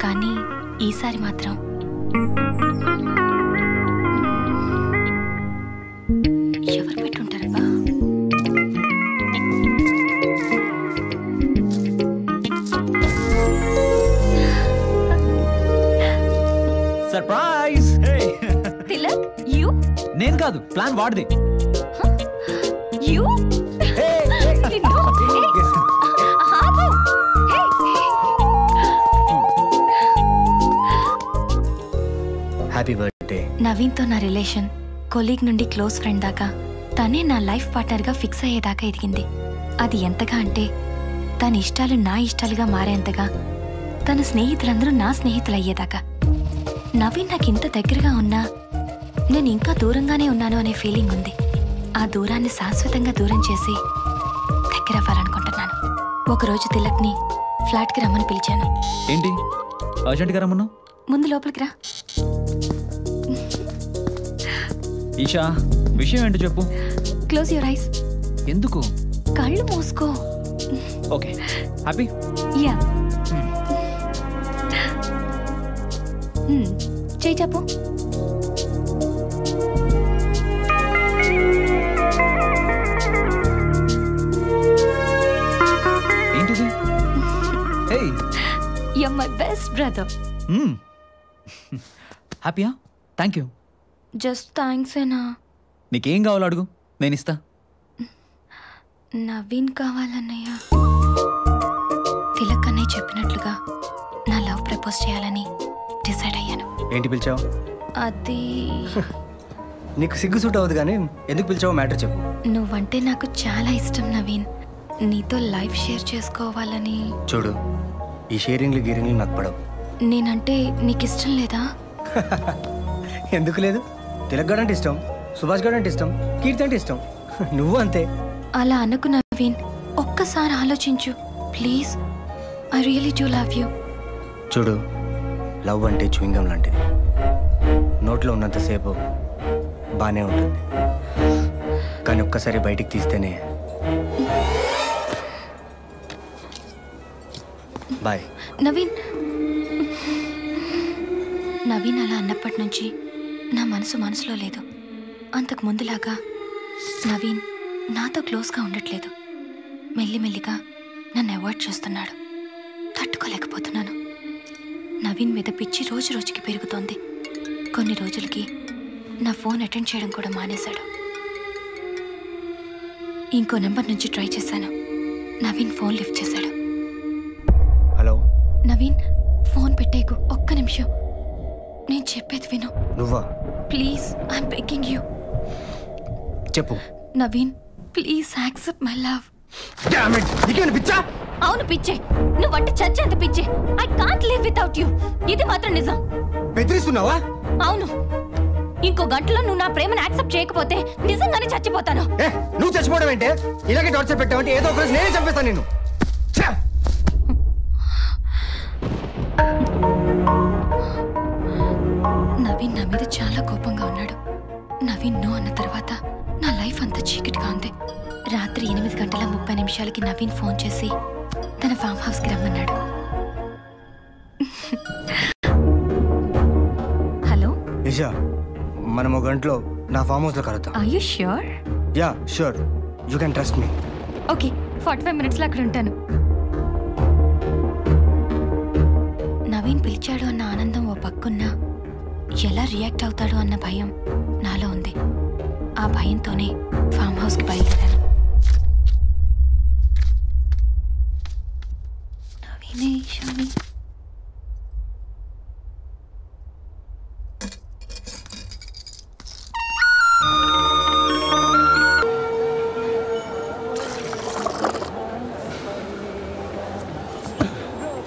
కానీ ఈసారి మాత్రం ఎవరు పెట్టుంటారబ్బా? సర్ప్రైజ్! తిలక్, యు? నేను కాదు, ప్లాన్ వాడిది. యు? Happy birthday. నవీన్తో నా రిలేషన్ కొలీగ్ నుండి క్లోజ్ ఫ్రెండ్ దాకా తనే నా లైఫ్ పార్ట్నర్గా ఫిక్స్ అయ్యేదాకా ఎదిగింది. అది ఎంతగా అంటే తన ఇష్టాలు నా ఇష్టాలుగా మారేంతగా, తన స్నేహితులందరూ నా స్నేహితులు అయ్యేదాకా. నవీన్ నాకు ఇంత దగ్గరగా ఉన్నా నేను ఇంకా దూరంగానే ఉన్నాను అనే ఫీలింగ్ ఉంది. ఆ దూరాన్ని శాశ్వతంగా దూరం చేసి దగ్గర అవ్వాలనుకుంటున్నాను. ఒకరోజు తిలక్ని ఫ్లాట్కి రమ్మని పిలిచాను. ఏంటి అర్జెంట్గా రమ్మను? ముందు లోపలికి రా. ఈషా, విషయం ఏంటో చెప్పు. Close your eyes. ఎందుకు? కళ్ళు మూసుకో. Okay, happy? యా. చేయి చెప్పు. ఏంటిది? Hey, you're my best brother. హ్యాపీయా? Thank you. జస్ట్ థ్యాంక్స్ ఏనా? నీకేం కావాలో అడుగు, నేను ఇస్తా. నవీన్ కావాలన్నయ్య. తిలక్ అన్నయ్య చెప్పినట్లుగా నా లవ్ ప్రపోజ్ చేయాలని డిసైడ్ అయ్యాను. ఏంటి పిలిచావు? అది నీకు సిగ్గు సూట్ అవ్వదు కానీ ఎందుకు పిలిచావో మ్యాటర్ చెప్పు. నువ్వంటే నాకు చాలా ఇష్టం నవీన్. నీతో లైఫ్ షేర్ చేసుకోవాలని. చూడు, ఈ షేరింగ్లు గీరింగ్లు నాకు పడవు. నేనంటే నీకు ఇష్టం లేదా? ఎందుకు లేదు? తిలక్ గారు అంటే ఇష్టం, సుభాష్ గారు అంటే ఇష్టం, కీర్తి అంటే ఇష్టం. నువ్వు అంతే. అలా అనుకు నవీన్, ఒక్కసారి ఆలోచించు please. I really do love you. చూడు, లవ్ అంటే చూయింగం లాంటిది. నోట్లో ఉన్నంతసేపు బాగానే ఉంటుంది, కానీ ఒక్కసారి బయటికి తీస్తేనే. బాయ్. నవీన్ నవీన్ అలా అన్నప్పటి నుంచి నా మనసులో లేదు. అంతకు ముందులాగా నవీన్ నాతో క్లోజ్గా ఉండట్లేదు. మెల్లిమెల్లిగా నన్ను అవాయిడ్ చేస్తున్నాడు. తట్టుకోలేకపోతున్నాను. నవీన్ మీద పిచ్చి రోజు రోజుకి పెరుగుతోంది. కొన్ని రోజులకి నా ఫోన్ అటెండ్ చేయడం కూడా మానేశాడు. ఇంకో నెంబర్ నుంచి ట్రై చేశాను. నవీన్ ఫోన్ లిఫ్ట్ చేశాడు. హలో నవీన్, ఫోన్ పెట్టేకు, ఒక్క నిమిషం. నేను చెప్పేది విను. నువ్వా? Please, I'm begging you. చెప్పు. Naveen, please accept my love. Damn it, నీకేమైనా పిచ్చా? అవును పిచ్చే. నువ్వంటే చచ్చేంత పిచ్చే. I can't live without you. ఇది మాత్రం నిజం. బెదిరిస్తున్నావా? అవును. ఇంకో గంటలో నువ్వు నా ప్రేమను యాక్సెప్ట్ చేయకపోతే నిజంగానే చచ్చిపోతాను. నువ్వు చచ్చిపోవడం ఏంటే? ఇలాగే టార్చర్ పెట్టావంటే ఏదో ఒక రోజు నేనే చంపేస్తాను నిన్ను. నవీన్ నా మీద చాలా కోపంగా ఉన్నాడు. నవీన్ నో అన్న తర్వాత నా లైఫ్ అంతా చీకటిగా ఉంది. రాత్రి 8:30 నవీన్ ఫోన్ చేసి తన ఫామ్ హౌస్కి రమ్మన్నాడు. హలో ఇషా, మనం ఒక గంటలో నా ఫామ్ హౌస్లో కలుద్దాం. Are you sure? Ya sure, you can trust me. Okay, 45 మినిట్స్లో అక్కడ ఉంటాను. నవీన్ పిలిచాడు అన్న ఆనందం ఓ పక్కున్నా, ఎలా రియాక్ట్ అవుతాడు అన్న భయం నాలో ఉంది. ఆ భయంతోనే ఫామ్ హౌస్కి బయలుదేరాను. నవీనేశ్వరి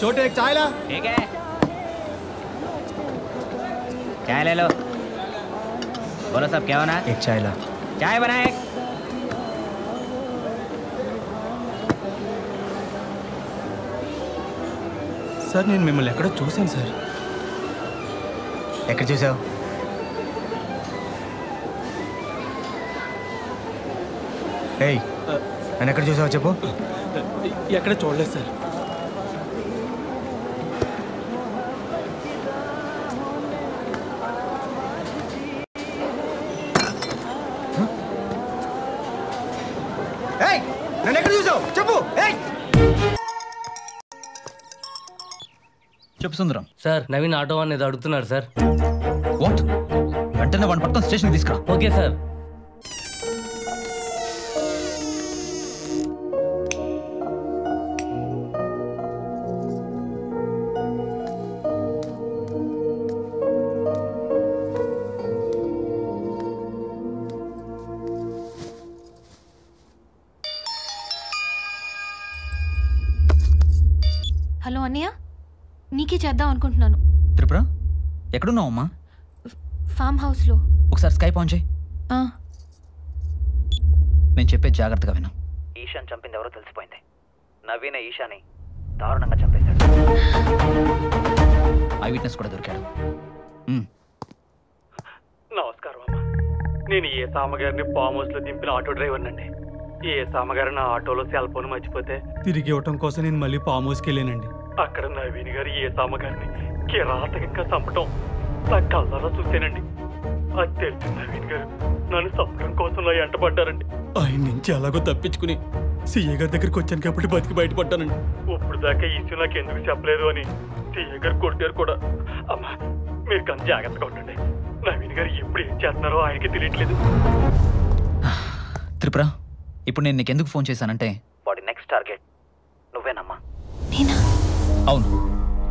छोटे एक चाय ला। ठीक है, चाय ले लो। बोलो सब, क्या होना? एक चाय ला। चाय बना एक। సార్, నేను మిమ్మల్ని ఎక్కడో చూశాను సార్. ఎక్కడ చూసావు? ఏయ్, నన్ను ఎక్కడ చూసావు చెప్పు. ఎక్కడ చూడలేదు సార్. చెప్పు సుందరం. సార్ నవీన్ ఆటో అనేది అడుగుతున్నాడు సార్. వాట్? వెంటనే వాడిని పట్టుకొని స్టేషన్కి తీసుకురా. Okay sir. హలో అన్నయ్య, నీకే చేద్దాం అనుకుంటున్నాను. త్రిపుర ఎక్కడున్నావు అమ్మా? ఫామ్ హౌస్లో. ఒకసారి స్కైప్ ఆన్ చేయి. ఆ, నేను చెప్పేది జాగ్రత్తగా విను. ఈశాన్ చంపింది ఎవరో తెలిసిపోయింది. నవీన ఈశాని దారుణంగా చంపేశాడు. ఐ విట్నెస్ కూడా దొరికాడు. నమస్కారం అమ్మా. నేను ఏ సామగారిని ఫామ్ హౌస్ లో దింపిన ఆటో డ్రైవర్ నండి. ఏ సామగారు నా ఆటోలో సెల్ ఫోన్ మర్చిపోతే తిరిగి ఇవ్వటం కోసం నేను మళ్ళీ ఫామ్ హౌస్కి వెళ్ళానండి. అక్కడ నవీన్ గారు ఏ సామగారిని కిరాతకంగా చంపటం నా కళ్ళలో చూసానండి. అది తెలిసి నవీన్ గారు నన్ను చంపడం కోసం నా ఎంటపడ్డారండి. ఆయన నుంచి అలాగో తప్పించుకుని సీఏ గారి దగ్గరికి వచ్చాను కాబట్టి బతికి బయటపడ్డానండి. ఇప్పుడు దాకా ఈ ఇష్యూ నాకు ఎందుకు చెప్పలేదు అని సీఏ గారు కొట్టారు కూడా. అమ్మా మీరు కొంత జాగ్రత్తగా ఉండండి. నవీన్ గారు ఎప్పుడు ఏం చేస్తున్నారో ఆయనకి తెలియట్లేదు. త్రిపుర, ఇప్పుడు నేను నీకెందుకు ఫోన్ చేశానంటే వాడి నెక్స్ట్ టార్గెట్ నువ్వేనమ్మా. నేనా? అవును,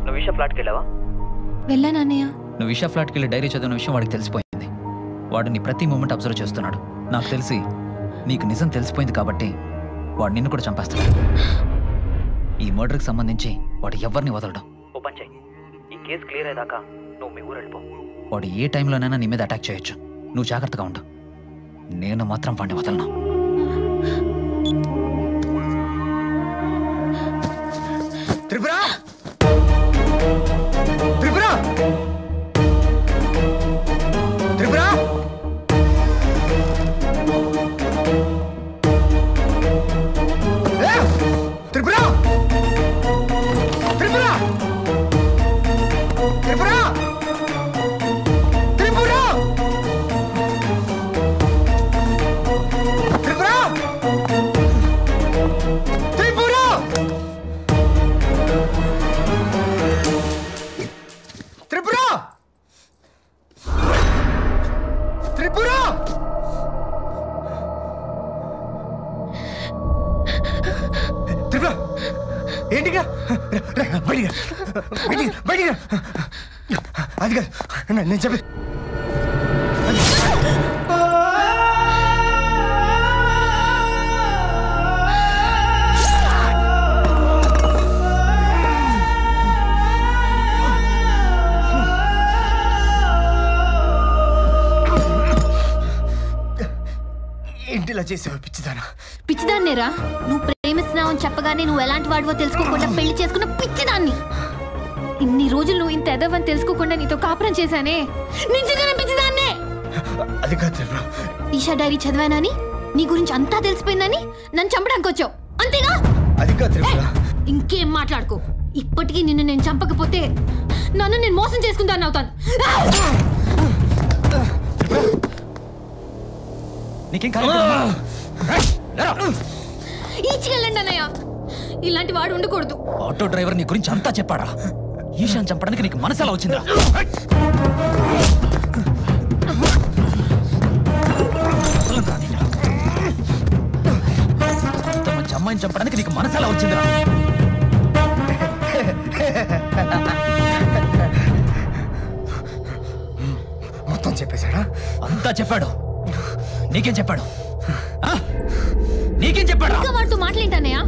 నువ్వు ఈషా ఫ్లాట్కి వెళ్ళావా? వెళ్ళాను అన్నయ్య. నువ్వు ఇషా ఫ్లాట్కి వెళ్ళి డైరీ చదివిన విషయం వాడికి తెలిసిపోయింది. వాడు నీ ప్రతి మూమెంట్ అబ్జర్వ్ చేస్తున్నాడు. నాకు తెలిసి నీకు నిజం తెలిసిపోయింది కాబట్టి వాడు నిన్ను కూడా చంపేస్తాడు. ఈ మర్డర్కి సంబంధించి వాడు ఎవరిని వదలడం. ఓ పని చెయ్యి, ఈ కేసు క్లియర్ అయ్యాక నువ్వు మీ ఊరు వెళ్ళిపో. వాడు ఏ టైంలోనైనా నీ మీద అటాక్ చేయొచ్చు. నువ్వు జాగ్రత్తగా ఉండు. నేను మాత్రం వాడిని వదలను. త్రిపుర! త్రిపుర! త్రిపుర! త్రిపుర! త్రిపుర! త్రిపుర! త్రిపుర! త్రిపుర! త్రిపుర! త్రిపుర! త్రిపుర! త్రిపుర! ఏంటిగా బయటిగా బయటిగా బయటిగా అది కాదు నేను చెప్పి ఏంటిలా చేసావు పిచ్చిదానా? పిచ్చిదాన్నేరా? నువ్వు ప్రేమిస్తున్నావని చెప్పగానే నువ్వు ఎలాంటి వాడివో తెలుసుకోకుండా పెళ్లి చేసుకున్న పిచ్చిదాన్ని. ఇన్ని రోజులు నువ్వు ఇంత ఎదవని తెలుసుకోకుండా నీతో కాపురం చేశానే, నిజంగానే పిచ్చిదాన్నే. అది కాదు, ఈషా డైరీ చదివానని, నీ గురించి అంతా తెలిసిపోయిందని నన్ను చంపడానికి వచ్చావు అంతేగా? అది కాదు. ఇంకేం మాట్లాడుకో. ఇప్పటికీ నిన్ను నేను చంపకపోతే నన్ను నేను మోసం చేసుకుందాన్ని అవుతాను. ఈచికెళ్ళండి అన్నయ్య, ఇలాంటి వాడు ఉండకూడదు. ఆటో డ్రైవర్ నీ గురించి అంతా చెప్పాడా? ఈశాన్ చంపడానికి నీకు మనసు ఎలా వచ్చిందా? మంచి అమ్మాయిని చంపడానికి నీకు మనసు ఎలా వచ్చిందా? మొత్తం చెప్పేశాడా? అంతా చెప్పాడు. నీకేం చెప్పాడు? నీకేం చెప్పాడు? ఇంకా వాడితో మాట్లాడేంటన్నయ్య?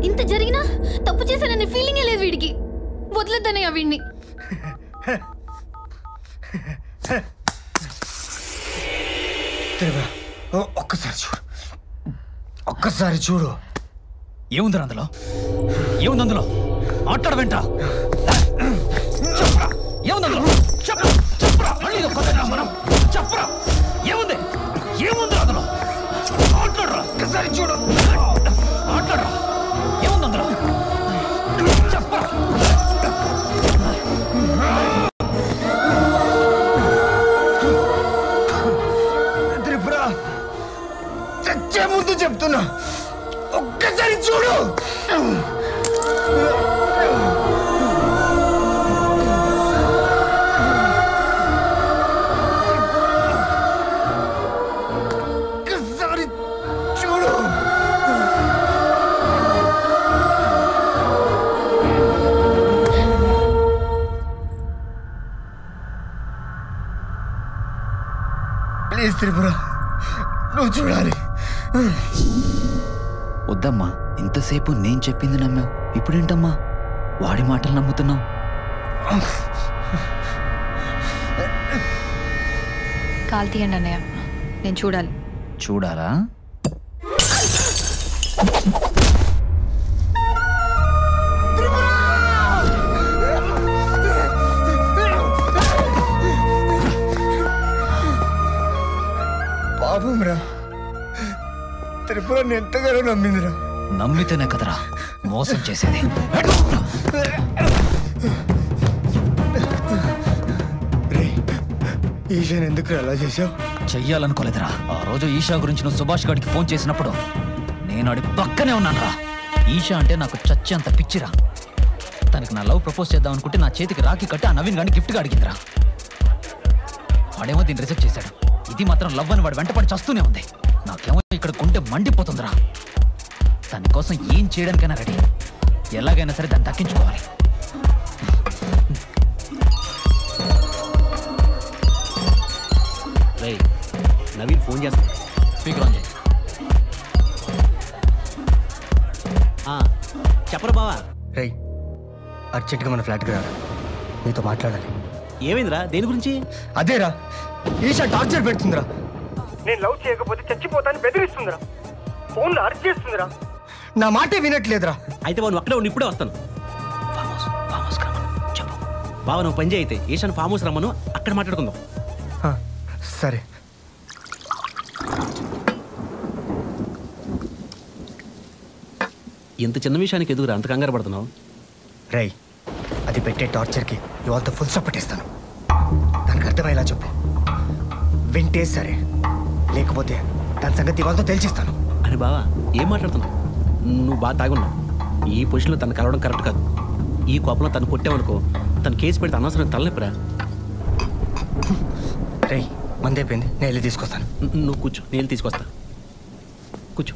ఇంత జరిగినా తప్పు చేశాననే ఫీలింగే లేదు వీడికి. వదిలేద్దన్నయ్య వీడిని. ఒక్కసారి చూడు, ఒక్కసారి చూడు. ఏముంది అందులో? ఏముంది అందులో? మాట్లాడవేంట? ఏముంది అందులో? చెప్పరా, మళ్ళీ మనం చెప్పరా, ఏముంది? ఏముంది అందులో? మాట్లాడరా, ఒక్కసారి చూడు, మాట్లాడరా, ఏముంది అందులో? చెప్పరా. త్రిపుర, చచ్చే ముందు చెప్తున్నా, ఒక్కసారి చూడు. త్రిపుర, నువ్వు చూడాలి. వద్దమ్మా, ఇంతసేపు నేను చెప్పింది నమ్మావు, ఇప్పుడేంటమ్మా వాడి మాటలు నమ్ముతున్నావు? కాల్ తీయండి అన్నయ్య, నేను చూడాలి. చూడాలా? పాపం రా, త్రిపురని ఎంతగానో నమ్మిందిరా. నమ్మితేనే కదరా మోసం చేసేది. రే, ఈశాన్ ఎందుకు అలా చేసావు? చెయ్యాలనుకోలేదురా. ఆ రోజు ఈషా గురించి నువ్వు సుభాష్ గారికి ఫోన్ చేసినప్పుడు నేను ఆడి పక్కనే ఉన్నాను రా. ఈషా అంటే నాకు చచ్చేంత పిచ్చిరా. తనకి నా లవ్ ప్రపోజ్ చేద్దాం అనుకుంటే నా చేతికి రాఖీ కట్టి ఆ నవీన్ గాని గిఫ్ట్గా అడిగిందిరా. వాడేమో దీన్ని రిజెక్ట్ చేశాడు. ఇది మాత్రం లవ్ అని వాడు వెంటపడి చస్తూనే ఉంది. నాకేమో ఇక్కడ గుండె మండిపోతుందిరా. దానికోసం ఏం చేయడానికైనా రెడీ, ఎలాగైనా సరే దాన్ని దక్కించుకోవాలి. నవీన్ ఫోన్ చేస్తాను, స్పీకర్ ఆన్ చేయి. చెప్పరు బావా. రే, అర్జెంట్గా మన ఫ్లాట్కి రా, నీతో మాట్లాడాలి. ఏమైందిరా? దేని గురించి? అదేరా, ఈషా టార్చర్ పెడుతుందిరా. నేను లవ్ చేయకపోతే చచ్చిపోతాను బెదిరిస్తుందిరా. ఫోన్లో అరెస్ట్ చేస్తుందిరా. నా మాటే వినట్లేదురా. అయితే నువ్వు అక్కడే ఉండి ఇప్పుడే వస్తాను. చెప్పు బావ, నువ్వు పని చేయి. అయితే ఈశాన్ ఫామ్ హౌస్ రమ్మను, అక్కడ మాట్లాడుకుందాం. సరే. ఇంత చిన్న విషయానికి ఎదుగురా అంత కంగారు పడుతున్నావు? రై, అది పెట్టే టార్చర్కి ఇవాళతో ఫుల్ సపోర్ట్ ఇస్తాను. దానికి అర్థమయ్యేలా చెప్పు. వింటే సరే, లేకపోతే దాని సంగతి ఇవాళతో తెలిసిస్తాను. అని బావా, ఏం మాట్లాడుతున్నావు? నువ్వు బాగా తాగున్నావు. ఈ పొజిషన్లో తను కలవడం కరెక్ట్ కాదు. ఈ కోపంలో తను కొట్టావనుకో, తను కేసు పెడితే అనవసరం తలనొప్పిరా. రై, మందైపోయింది, నేను వెళ్ళి తీసుకొస్తాను. నువ్వు కూర్చో, నేను తీసుకొస్తా. కూర్చో.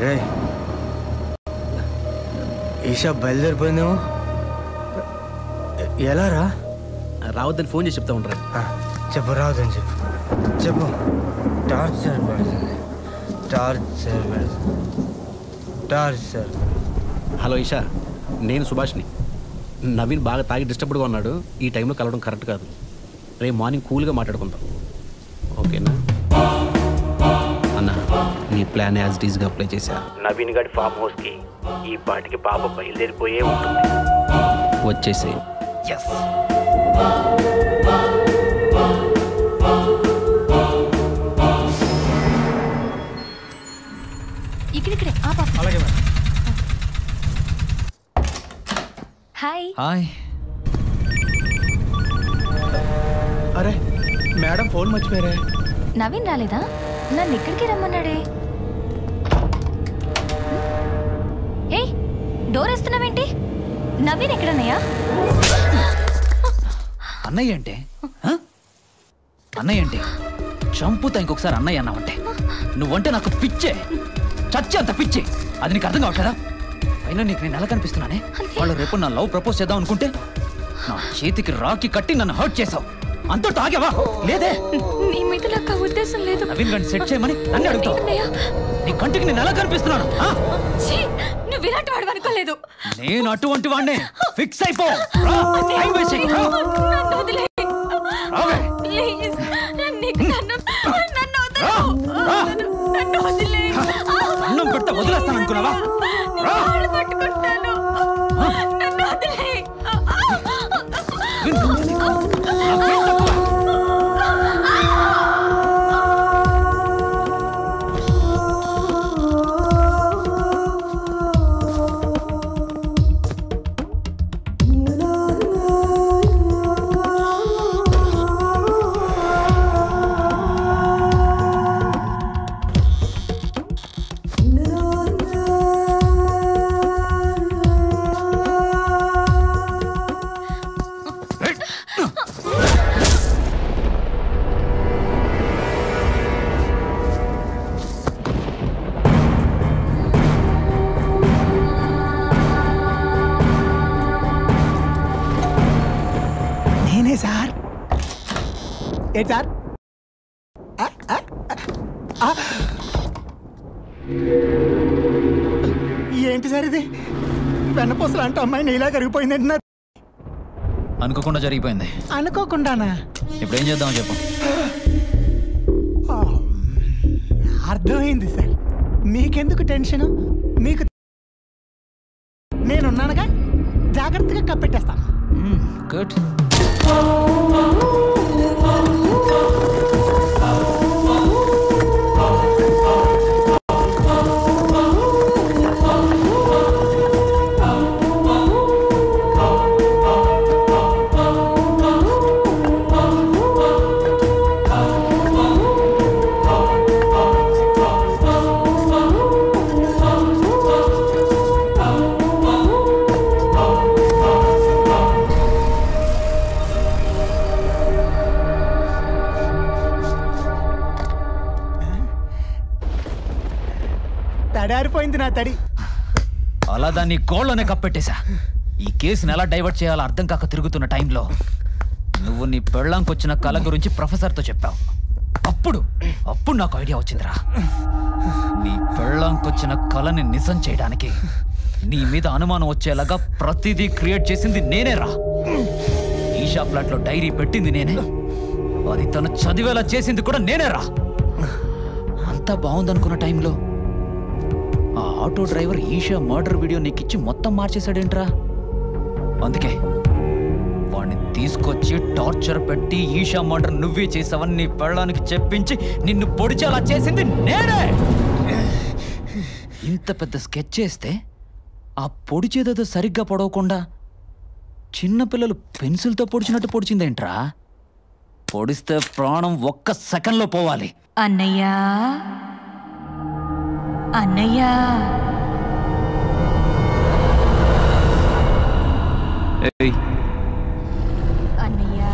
రే, ఈషా బయలుదేరిపోయిందేమో. ఎలా రా? రావద్దని ఫోన్ చేసి చెప్తా ఉంటారు. చెప్పు, రావద్దని చెప్పు. చెప్పు. టార్చర్ పెడుతుంది, టార్చర్ పెడుతుంది, టార్చర్. హలో ఈషా, నేను సుభాష్ని. నవీన్ బాగా తాగి డిస్టర్బ్డ్గా ఉన్నాడు. ఈ టైంలో కలవడం కరెక్ట్ కాదు. రేపు మార్నింగ్ కూల్గా మాట్లాడుకుందాం, ఓకేనా? అన్న, నీ ప్లాన్ యాజ్ ఇట్ ఈస్గా అప్లై చేశా. నవీన్ గడి ఫామ్ హౌస్కి ఈ పాటికి పాప బయలుదేరిపోయే ఉంటుంది. వచ్చేసి ఎస్. ఇక్కడిక్కడే ఆ పాప. అలాగే మేడం. హాయ్. హాయ్. అరే మేడం, ఫోన్ మర్చిపోయారే. నవీన్ రాలేదా? నన్ను ఇక్కడికి రమ్మన్నాడే. ఏయ్, డోర్ వేస్తున్నావేంటి? నవీన్ ఎక్కడన్నయ్యా? అన్నయ్య అంటే అన్నయ్య అంటే చంపుతా. ఇంకొకసారి అన్నయ్య అన్నావంటే, నువ్వంటే నాకు పిచ్చే, చచ్చే అంత పిచ్చే. అది నీకు అర్థం కావట్లేదా? అయినా నీకు నేను ఎలా కనిపిస్తున్నానే? వాళ్ళు రేపు నా లవ్ ప్రపోజ్ చేద్దాం అనుకుంటే నా చేతికి రాఖీ కట్టి నన్ను హర్ట్ చేసావు. అంతా తాగావా? లేదే. నీ మీద నాకు ఉద్దేశం లేదు. నవీన్ గారిని సెట్ చేయమని నన్ను అడుగుతావు. నీ కంటికి నేను ఎలా కనిపిస్తున్నాను? నువ్వు ఇలాంటి వాడు అనుకోలేదు. నేను అటువంటి వాడినే. ఫిక్స్ అయిపో. టైం వేస్ట్ చేయకు. నన్ను వదిలేయ్. ప్లీజ్, నన్ను వదిలేయ్. అన్నం పెడితే వదిలేస్తాను అనుకున్నావా? నేను పట్టుకుంటాను. నన్ను వదిలేయ్. ఏంటి సార్? ఏంటి సార్ ఇది? వెన్నపూసలు అంటే అమ్మాయి నీలా కరిగిపోయింది అంటున్నారు. అనుకోకుండా జరిగిపోయింది. అనుకోకుండానా? ఇప్పుడు ఏం చేద్దామో చెప్పు. అర్థమైంది సార్. మీకెందుకు టెన్షన్? మీకు నేనున్నానుగా, జాగ్రత్తగా కప్పెట్టేస్తాను. గుడ్. తడారిపోయింది నా తడి. అలా దాన్ని గోళ్ళనే కప్పెట్టేశా. ఈ కేసుని ఎలా డైవర్ట్ చేయాలో అర్థం కాక తిరుగుతున్న టైంలో నువ్వు నీ పెళ్ళాంకొచ్చిన కళ గురించి ప్రొఫెసర్తో చెప్పావు. అప్పుడు నాకు ఐడియా వచ్చిందిరా. నీ పెళ్ళాంకొచ్చిన కళని నిజం చేయడానికి నీ మీద అనుమానం వచ్చేలాగా ప్రతిదీ క్రియేట్ చేసింది నేనేరా. ఈషా ఫ్లాట్లో డైరీ పెట్టింది నేనే, అది తను చదివేలా చేసింది కూడా నేనేరా. అంతా బాగుందనుకున్న టైంలో ఆ auto driver Isha murder video నీకిచ్చి మొత్తం మార్చేశాడేంట్రా? అందుకే వాడిని తీసుకొచ్చి టార్చర్ పెట్టి ఈషా మర్డర్ నువ్వే చేసావని నీ పెళ్ళానికి చెప్పించి నిన్ను పొడిచేలా చేసింది నేనే. ఇంత పెద్ద స్కెచ్ చేస్తే ఆ పొడిచేదేదో సరిగ్గా పొడవకుండా చిన్నపిల్లలు పెన్సిల్తో పొడిచినట్టు పొడిచిందేంట్రా? పొడిస్తే ప్రాణం ఒక్క సెకండ్లో పోవాలి. అన్నయ్యా, అన్నయ్యా, అన్నయ్యా,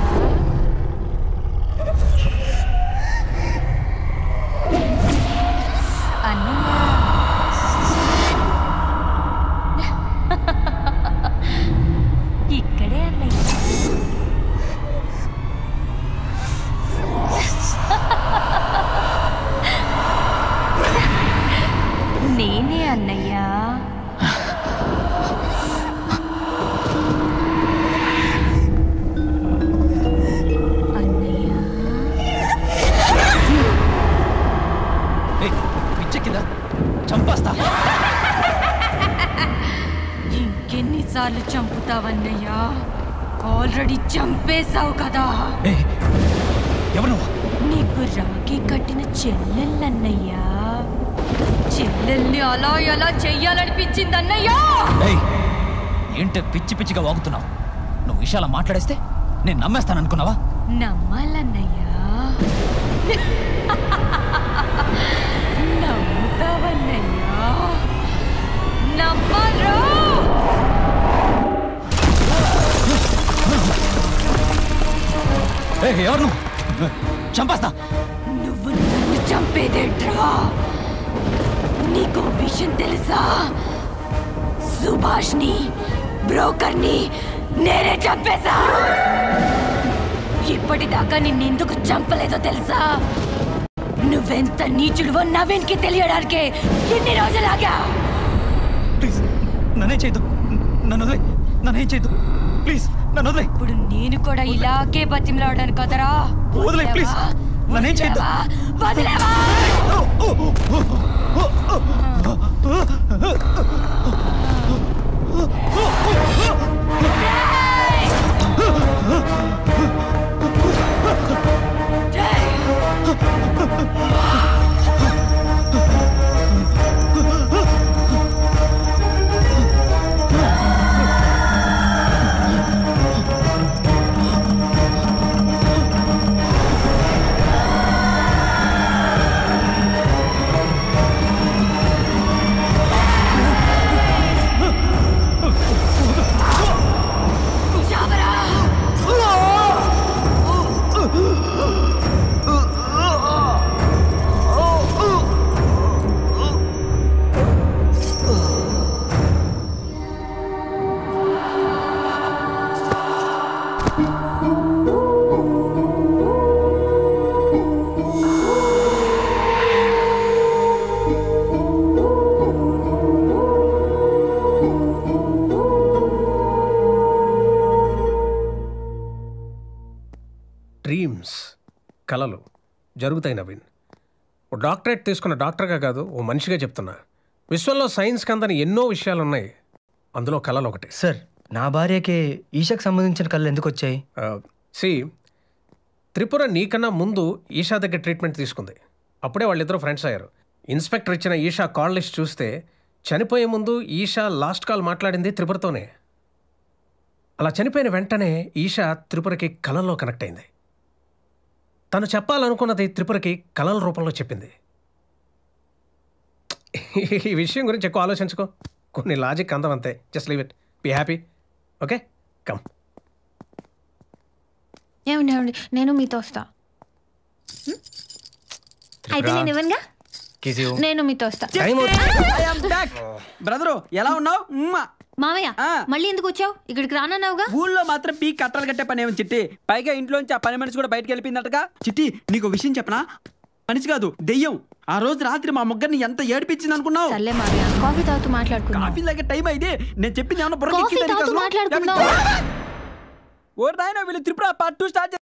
అన్నయ్యా, ఇక్కడే అన్నయ్య. నేనే అన్నయ్యా. అన్నయ్యా, పిచ్చెక్కిందా? చంపేస్తా. ఇంకెన్నిసార్లు చంపుతావన్నయ్యా? ఆల్రెడీ చంపేశావు కదా. ఎవరు? నీకు రాఖీ కట్టిన చెల్లెళ్ళన్నయ్యా. చెల్లెల్ని అలా ఎలా చెయ్యాలనిపించిందన్నయ్యా? ఏంటే పిచ్చి పిచ్చిగా వాగుతున్నావు? నువ్వు విషయాల మాట్లాడేస్తే నేను నమ్మేస్తాననుకున్నావా? నమ్మాలన్నయ్యా. నమ్ముతావన్నయ్యా. నమ్మరు. ఎవరు నువ్వు? చంపేస్తా. నువ్వు నన్ను చంపేదేంట్రా? నీకు విషయం తెలుసా? సుభాష్ని, బ్రోకర్ని నేనే చంపేశా. ఇప్పటిదాకా నిన్నెందుకు చంపలేదో తెలుసా? నువ్వెంత నీచుడువో నవీన్కి తెలియడానికే ఎన్ని రోజులాగా. ప్లీజ్ నన్నే చేయదు, నన్ను వదిలే, నన్నేం చేయదు, ప్లీజ్ నన్ను వదిలే. ఇప్పుడు నేను కూడా ఇలాగే బతిమలాడాను కదరా. వదిలే ప్లీజ్, నన్నేం చేయదు. వదిలేవా? డ్రీమ్స్, కలలు జరుగుతాయి నవీన్. ఓ డాక్టరేట్ తీసుకున్న డాక్టర్గా కాదు, ఓ మనిషిగా చెప్తున్నా. విశ్వంలో సైన్స్కి అందని ఎన్నో విషయాలు ఉన్నాయి, అందులో కళలు ఒకటి. సార్, నా భార్యకి ఈషాకి సంబంధించిన కళ్ళు ఎందుకు వచ్చాయి? త్రిపుర నీకన్నా ముందు ఈషా దగ్గర ట్రీట్మెంట్ తీసుకుంది. అప్పుడే వాళ్ళిద్దరూ ఫ్రెండ్స్ అయ్యారు. ఇన్స్పెక్టర్ ఇచ్చిన ఈషా కాల్ లిస్ట్ చూస్తే చనిపోయే ముందు ఈషా లాస్ట్ కాల్ మాట్లాడింది త్రిపురతోనే. అలా చనిపోయిన వెంటనే ఈషా త్రిపురకి కళల్లో కనెక్ట్ అయింది. తను చెప్పాలనుకున్నది త్రిపురకి కళల రూపంలో చెప్పింది. ఈ విషయం గురించి ఎక్కువ ఆలోచించుకో, కొన్ని లాజిక్ అందం అంతే. Just leave it, be happy. Okay, come. ఏమండి నేను మీతో వస్తా. అయితే నేను ఇవ్వనుగా, నేను మీతో వస్తా. బ్రదరు ఎలా ఉన్నావు? మావయ్య మళ్ళీ ఎందుకు వచ్చావు? ఇక్కడికి రానన్నావుగా. ఊళ్ళో మాత్రం పీ కట్టలు కట్టే పని ఏమో చిట్టి. పైగా ఇంట్లోంచి ఆ పని మనిషి కూడా బయటకు వెళ్ళిపోయిందటగా. చిట్టి నీకు విషయం చెప్పనా? మనిషి కాదు దెయ్యం. ఆ రోజు రాత్రి మా ముగ్గురిని ఎంత ఏడిపించింది అనుకున్నావు? సర్లే మావయ్య, కాఫీ తాగుతూ మాట్లాడుకుందాం. కాఫీ లాగే టైం అయింది. నేను చెప్పింది ఏమన్నా కాఫీ తాగుతూ మాట్లాడుకుందాం. ఓ నాయన వీళ్ళు త్రిపుర పార్ట్ 2 స్టార్ట్